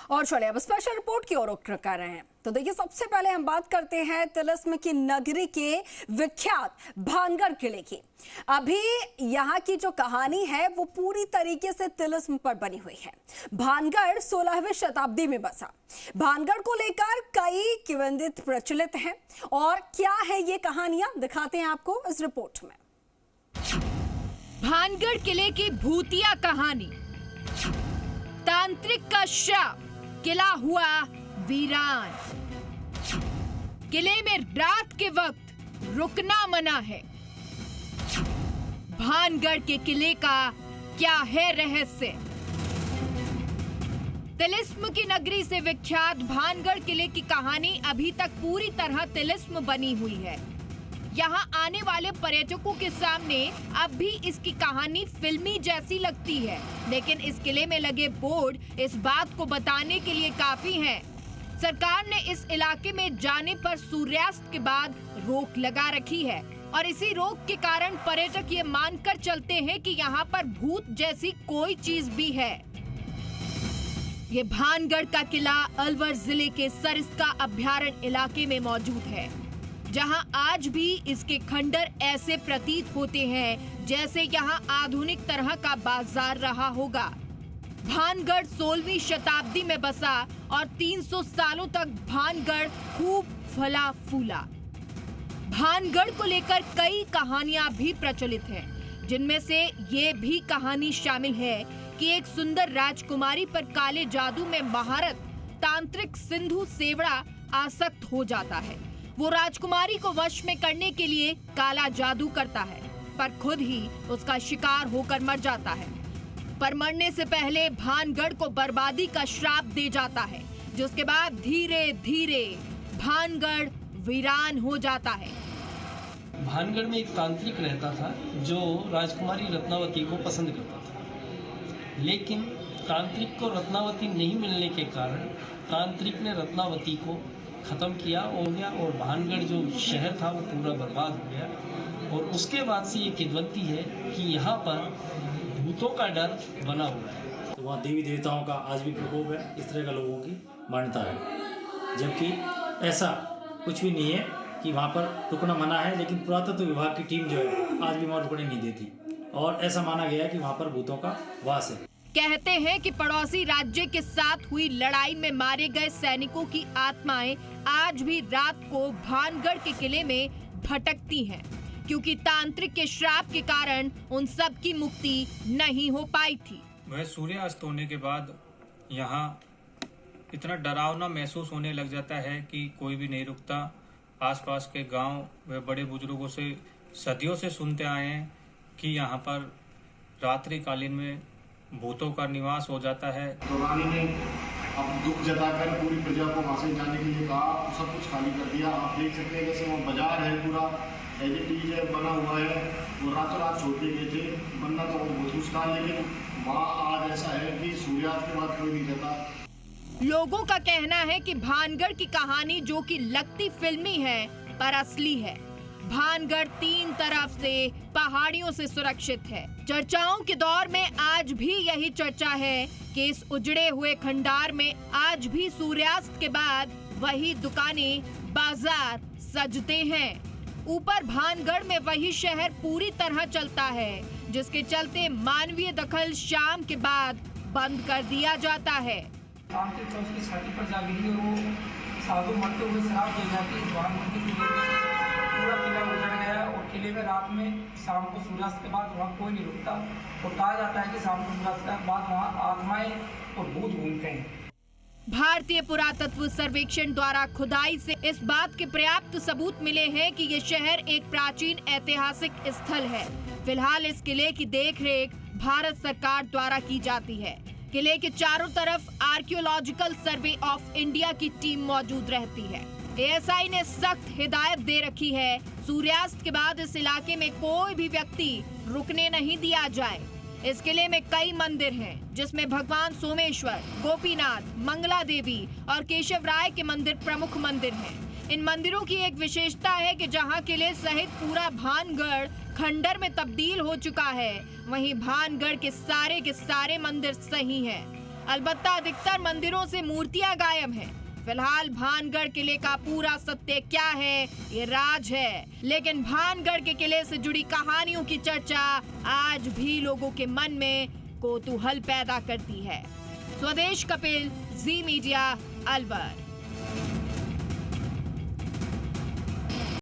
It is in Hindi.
और चलिए अब स्पेशल रिपोर्ट की ओर रुख कर रहे हैं। तो देखिए, सबसे पहले हम बात करते हैं तिलिस्म की नगरी के विख्यात भानगढ़ किले की। अभी यहाँ की जो कहानी है वो पूरी तरीके से तिलिस्म पर बनी हुई है। भानगढ़ 16वीं शताब्दी में बसा। भानगढ़ को लेकर कई किंवदंती प्रचलित हैं और क्या है ये कहानियां, दिखाते हैं आपको इस रिपोर्ट में। भानगढ़ किले की भूतिया कहानी। तांत्रिक का श्राप, किला हुआ वीरान। किले में रात के वक्त रुकना मना है। भानगढ़ के किले का क्या है रहस्य? तिलिस्म की नगरी से विख्यात भानगढ़ किले की कहानी अभी तक पूरी तरह तिलिस्म बनी हुई है। यहाँ आने वाले पर्यटकों के सामने अब भी इसकी कहानी फिल्मी जैसी लगती है, लेकिन इस किले में लगे बोर्ड इस बात को बताने के लिए काफी हैं। सरकार ने इस इलाके में जाने पर सूर्यास्त के बाद रोक लगा रखी है और इसी रोक के कारण पर्यटक ये मानकर चलते हैं कि यहाँ पर भूत जैसी कोई चीज भी है। ये भानगढ़ का किला अलवर जिले के सरिस्का अभ्यारण्य इलाके में मौजूद है, जहां आज भी इसके खंडर ऐसे प्रतीत होते हैं जैसे यहां आधुनिक तरह का बाजार रहा होगा। भानगढ़ 16वीं शताब्दी में बसा और 300 सालों तक भानगढ़ खूब फला फूला। भानगढ़ को लेकर कई कहानियां भी प्रचलित हैं, जिनमें से ये भी कहानी शामिल है कि एक सुंदर राजकुमारी पर काले जादू में महारत तांत्रिक सिंधु सेवड़ा आसक्त हो जाता है। वो राजकुमारी को वश में करने के लिए काला जादू करता है, पर खुद ही उसका शिकार होकर मर जाता है। पर मरने से पहले भानगढ़ को बर्बादी का श्राप दे जाता है, जिसके बाद धीरे धीरे भानगढ़ वीरान हो जाता है। भानगढ़ में एक तांत्रिक रहता था जो राजकुमारी रत्नावती को पसंद करता था, लेकिन तांत्रिक को रत्नावती नहीं मिलने के कारण तांत्रिक ने रत्नावती को खत्म किया हो गया और भानगढ़ जो शहर था वो पूरा बर्बाद हो गया। और उसके बाद से ये किंवदंती है कि यहाँ पर भूतों का डर बना हुआ है। तो वहाँ देवी देवताओं का आज भी प्रकोप है, इस तरह का लोगों की मान्यता है। जबकि ऐसा कुछ भी नहीं है कि वहाँ पर रुकना मना है, लेकिन पुरातत्व विभाग की टीम जो है आज भी वहाँ रुकने नहीं देती और ऐसा माना गया है कि वहाँ पर भूतों का वास है। कहते हैं कि पड़ोसी राज्य के साथ हुई लड़ाई में मारे गए सैनिकों की आत्माएं आज भी रात को भानगढ़ के किले में भटकती हैं, क्योंकि तांत्रिक के श्राप के कारण उन सब की मुक्ति नहीं हो पाई थी। वह सूर्यास्त होने के बाद यहाँ इतना डरावना महसूस होने लग जाता है कि कोई भी नहीं रुकता। आसपास के गांव व बड़े बुजुर्गों से सदियों से सुनते आए हैं कि यहाँ पर रात्रि कालीन में भूतों का निवास हो जाता है। तो रानी ने अब दुख जताकर पूरी प्रजा को वहाँ से जाने के लिए कहा, सब कुछ खाली कर दिया। आप देख सकते हैं जैसे वहाँ बाजार है पूरा एज बना हुआ है, वो रातों रात छोड़ के गए थे, बनना तो वो महसूस था, लेकिन वहाँ आज ऐसा है कि सूर्यास्त के बाद कोई नहीं जाता। लोगों का कहना है कि भानगढ़ की कहानी जो कि लगती फिल्मी है पर असली है। भानगढ़ 3 तरफ से पहाड़ियों से सुरक्षित है। चर्चाओं के दौर में आज भी यही चर्चा है कि इस उजड़े हुए खंडार में आज भी सूर्यास्त के बाद वही दुकानें, बाजार सजते हैं। ऊपर भानगढ़ में वही शहर पूरी तरह चलता है, जिसके चलते मानवीय दखल शाम के बाद बंद कर दिया जाता है। शाम के चौथ की छाती पर जा गिरी और वो साधु मरते हुए शराब दे जाती है। पूरा किला उजड़ गया और किले में रात में शाम को सूर्यास्त के बाद वहाँ कोई नहीं रुकता और कहा जाता है कि शाम को सूर्यास्त के बाद वहाँ आत्माएं और भूत घूमते हैं। भारतीय पुरातत्व सर्वेक्षण द्वारा खुदाई से इस बात के पर्याप्त सबूत मिले हैं कि ये शहर एक प्राचीन ऐतिहासिक स्थल है। फिलहाल इस किले की देखरेख भारत सरकार द्वारा की जाती है। किले के चारों तरफ आर्कियोलॉजिकल सर्वे ऑफ इंडिया की टीम मौजूद रहती है। एएसआई ने सख्त हिदायत दे रखी है, सूर्यास्त के बाद इस इलाके में कोई भी व्यक्ति रुकने नहीं दिया जाए। इस किले में कई मंदिर हैं, जिसमें भगवान सोमेश्वर, गोपीनाथ, मंगला देवी और केशव राय के मंदिर प्रमुख मंदिर हैं। इन मंदिरों की एक विशेषता है कि जहां किले सहित पूरा भानगढ़ खंडर में तब्दील हो चुका है, वहीं भानगढ़ के सारे मंदिर सही हैं। अलबत्ता अधिकतर मंदिरों से मूर्तियां गायब हैं। फिलहाल भानगढ़ किले का पूरा सत्य क्या है, ये राज है, लेकिन भानगढ़ के किले से जुड़ी कहानियों की चर्चा आज भी लोगों के मन में कौतूहल पैदा करती है। स्वदेश कपिल, जी मीडिया, अलवर।